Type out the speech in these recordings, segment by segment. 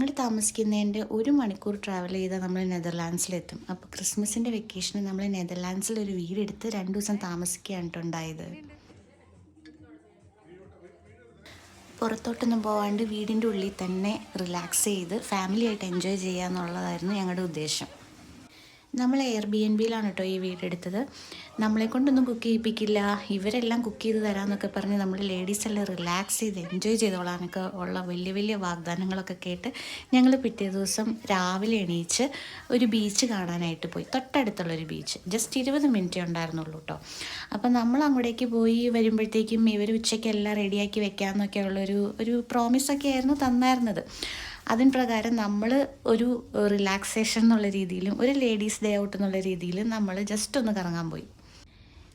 ഞങ്ങൾ താമസിക്കുന്നതിൻ്റെ 1 മണിക്കൂർ ട്രാവൽ ചെയ്താൽ നമ്മൾ നെതർലാൻഡ്സിലെത്തും. അപ്പോൾ ക്രിസ്മസിൻ്റെ വെക്കേഷന് നമ്മൾ നെതർലാൻഡ്സിലൊരു വീടെടുത്ത് 2 ദിവസം താമസിക്കുകയാണ് ട്ടോ ഉണ്ടായത്. പുറത്തോട്ടൊന്നും പോവാണ്ട് വീടിൻ്റെ ഉള്ളിൽ തന്നെ റിലാക്സ് ചെയ്ത് ഫാമിലിയായിട്ട് എൻജോയ് ചെയ്യുക എന്നുള്ളതായിരുന്നു ഞങ്ങളുടെ ഉദ്ദേശം. നമ്മൾ എയർബിഎൻബിയിലാണ് കേട്ടോ ഈ വീടെടുത്തത്. നമ്മളെ കൊണ്ടൊന്നും കുക്ക് ചെയ്യിപ്പിക്കില്ല, ഇവരെല്ലാം കുക്ക് ചെയ്ത് തരാമെന്നൊക്കെ പറഞ്ഞ് നമ്മൾ ലേഡീസെല്ലാം റിലാക്സ് ചെയ്ത് എൻജോയ് ചെയ്തോളാനൊക്കെ ഉള്ള വലിയ വലിയ വാഗ്ദാനങ്ങളൊക്കെ കേട്ട് ഞങ്ങൾ പിറ്റേ ദിവസം രാവിലെ എണീച്ച് ഒരു ബീച്ച് കാണാനായിട്ട് പോയി. തൊട്ടടുത്തുള്ളൊരു ബീച്ച്, ജസ്റ്റ് 20 മിനിറ്റേ ഉണ്ടായിരുന്നുള്ളൂ കേട്ടോ. അപ്പം നമ്മൾ അങ്ങോട്ടേക്ക് പോയി വരുമ്പോഴത്തേക്കും ഇവർ ഉച്ചയ്ക്ക് എല്ലാം റെഡിയാക്കി വെക്കാമെന്നൊക്കെ ഒരു പ്രോമിസൊക്കെ ആയിരുന്നു തന്നായിരുന്നത്. അതിന് പ്രകാരം നമ്മൾ ഒരു റിലാക്സേഷൻ എന്നുള്ള രീതിയിലും ഒരു ലേഡീസ് ഡേ ഔട്ട് എന്നുള്ള രീതിയിലും നമ്മൾ ജസ്റ്റ് ഒന്ന് കറങ്ങാൻ പോയി.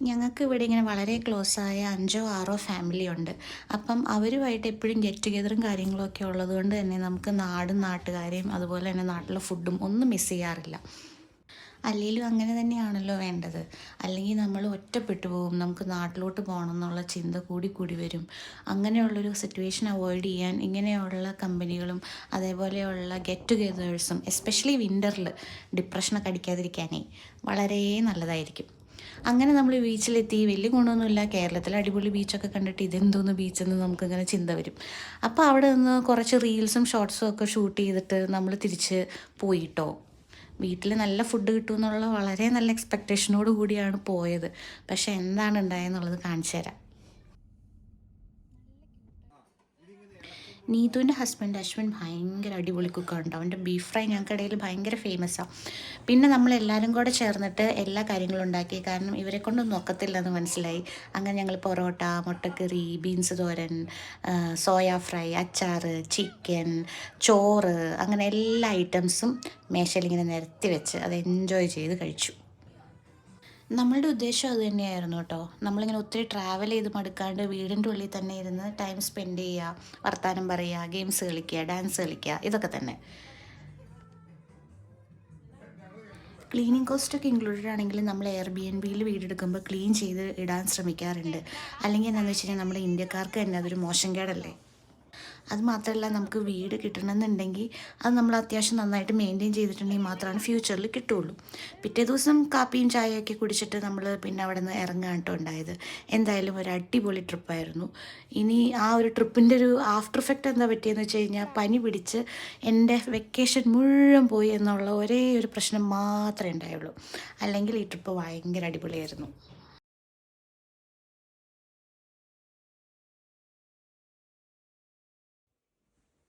ഞങ്ങൾക്ക് ഇവിടെ ഇങ്ങനെ വളരെ ക്ലോസായ 5 or 6 ഫാമിലി ഉണ്ട്. അപ്പം അവരുമായിട്ട് എപ്പോഴും ഗെറ്റ് ടുഗെദറും കാര്യങ്ങളൊക്കെ ഉള്ളതുകൊണ്ട് തന്നെ നമുക്ക് നാടും നാട്ടുകാരെയും അതുപോലെ തന്നെ നാട്ടിലെ ഫുഡും ഒന്നും മിസ് ചെയ്യാറില്ല. അല്ലെങ്കിലും അങ്ങനെ തന്നെയാണല്ലോ വേണ്ടത്. അല്ലെങ്കിൽ നമ്മൾ ഒറ്റപ്പെട്ടു പോകും, നമുക്ക് നാട്ടിലോട്ട് പോകണം എന്നുള്ള ചിന്ത കൂടി വരും. അങ്ങനെയുള്ളൊരു സിറ്റുവേഷൻ അവോയ്ഡ് ചെയ്യാൻ ഇങ്ങനെയുള്ള കമ്പനികളും അതേപോലെയുള്ള ഗെറ്റ് ടുഗെദേഴ്സും എസ്പെഷ്യലി വിൻ്ററിൽ ഡിപ്രഷനൊക്കെ അടിക്കാതിരിക്കാനേ വളരെ നല്ലതായിരിക്കും. അങ്ങനെ നമ്മൾ ബീച്ചിലെത്തി. വലിയ ഗുണമൊന്നുമില്ല, കേരളത്തിലെ അടിപൊളി ബീച്ചൊക്കെ കണ്ടിട്ട് ഇതെന്തോന്ന് ബീച്ചെന്ന് നമുക്കിങ്ങനെ ചിന്ത വരും. അപ്പോൾ അവിടെ നിന്ന് കുറച്ച് റീൽസും ഷോർട്സും ഒക്കെ ഷൂട്ട് ചെയ്തിട്ട് നമ്മൾ തിരിച്ച് പോയിട്ടോ. വീട്ടിൽ നല്ല ഫുഡ് കിട്ടുമെന്നുള്ള വളരെ നല്ല എക്സ്പെക്റ്റേഷനോട് കൂടിയാണ് പോയത്. പക്ഷേ എന്താണ് ഉണ്ടായെന്നുള്ളത് കാണിച്ചു തരാം. നീതുവിൻ്റെ ഹസ്ബൻഡ് അശ്വിൻ ഭയങ്കര അടിപൊളി കുക്കാണ് കേട്ടോ. അവൻ്റെ ബീഫ് ഫ്രൈ ഞങ്ങൾക്കിടയിൽ ഭയങ്കര ഫേമസാണ്. പിന്നെ നമ്മളെല്ലാവരും കൂടെ ചേർന്നിട്ട് എല്ലാ കാര്യങ്ങളും ഉണ്ടാക്കി. കാരണം ഇവരെ കൊണ്ടൊന്നും ഒക്കത്തില്ലെന്ന് മനസ്സിലായി. അങ്ങനെ ഞങ്ങൾ പൊറോട്ട, മുട്ടക്കറി, ബീൻസ് തോരൻ, സോയ ഫ്രൈ, അച്ചാർ, ചിക്കൻ, ചോറ്, അങ്ങനെ എല്ലാ ഐറ്റംസും മേശയിലിങ്ങനെ നിരത്തി വെച്ച് അത് എൻജോയ് ചെയ്ത് കഴിച്ചു. നമ്മളുടെ ഉദ്ദേശം അത് തന്നെയായിരുന്നു കേട്ടോ. നമ്മളിങ്ങനെ ഒത്തിരി ട്രാവൽ ചെയ്ത് മടുക്കാണ്ട് വീടിൻ്റെ ഉള്ളിൽ തന്നെ ഇരുന്ന് ടൈം സ്പെൻഡ് ചെയ്യുക, വർത്തമാനം പറയുക, ഗെയിംസ് കളിക്കുക, ഡാൻസ് കളിക്കുക, ഇതൊക്കെ തന്നെ. ക്ലീനിങ് കോസ്റ്റൊക്കെ ഇൻക്ലൂഡഡ് ആണെങ്കിൽ നമ്മൾ എയർബിഎൻബിയിൽ വീടെടുക്കുമ്പോൾ ക്ലീൻ ചെയ്ത് ഇടാൻ ശ്രമിക്കാറുണ്ട്. അല്ലെങ്കിൽ എന്താണെന്ന് വെച്ച് കഴിഞ്ഞാൽ നമ്മുടെ ഇന്ത്യക്കാർക്ക് തന്നെ അതൊരു മോശം കേടല്ലേ. അതുമാത്രമല്ല, നമുക്ക് വീട് കിട്ടണമെന്നുണ്ടെങ്കിൽ അത് നമ്മൾ അത്യാവശ്യം നന്നായിട്ട് മെയിൻറ്റെയിൻ ചെയ്തിട്ടുണ്ടെങ്കിൽ മാത്രമാണ് ഫ്യൂച്ചറിൽ കിട്ടുകയുള്ളൂ. പിറ്റേ ദിവസം കാപ്പിയും ചായയൊക്കെ കുടിച്ചിട്ട് നമ്മൾ പിന്നെ അവിടെ നിന്ന് ഇറങ്ങാട്ടോ ഉണ്ടായത്. എന്തായാലും ഒരു അടിപൊളി ട്രിപ്പായിരുന്നു. ഇനി ആ ഒരു ട്രിപ്പിൻ്റെ ഒരു ആഫ്റ്റർ ഇഫക്റ്റ് എന്താ പറ്റിയെന്ന് വെച്ച് കഴിഞ്ഞാൽ പനി പിടിച്ച് എൻ്റെ വെക്കേഷൻ മുഴുവൻ പോയി എന്നുള്ള ഒരേ ഒരു പ്രശ്നം മാത്രമേ ഉണ്ടായുള്ളൂ. അല്ലെങ്കിൽ ഈ ട്രിപ്പ് ഭയങ്കര അടിപൊളിയായിരുന്നു.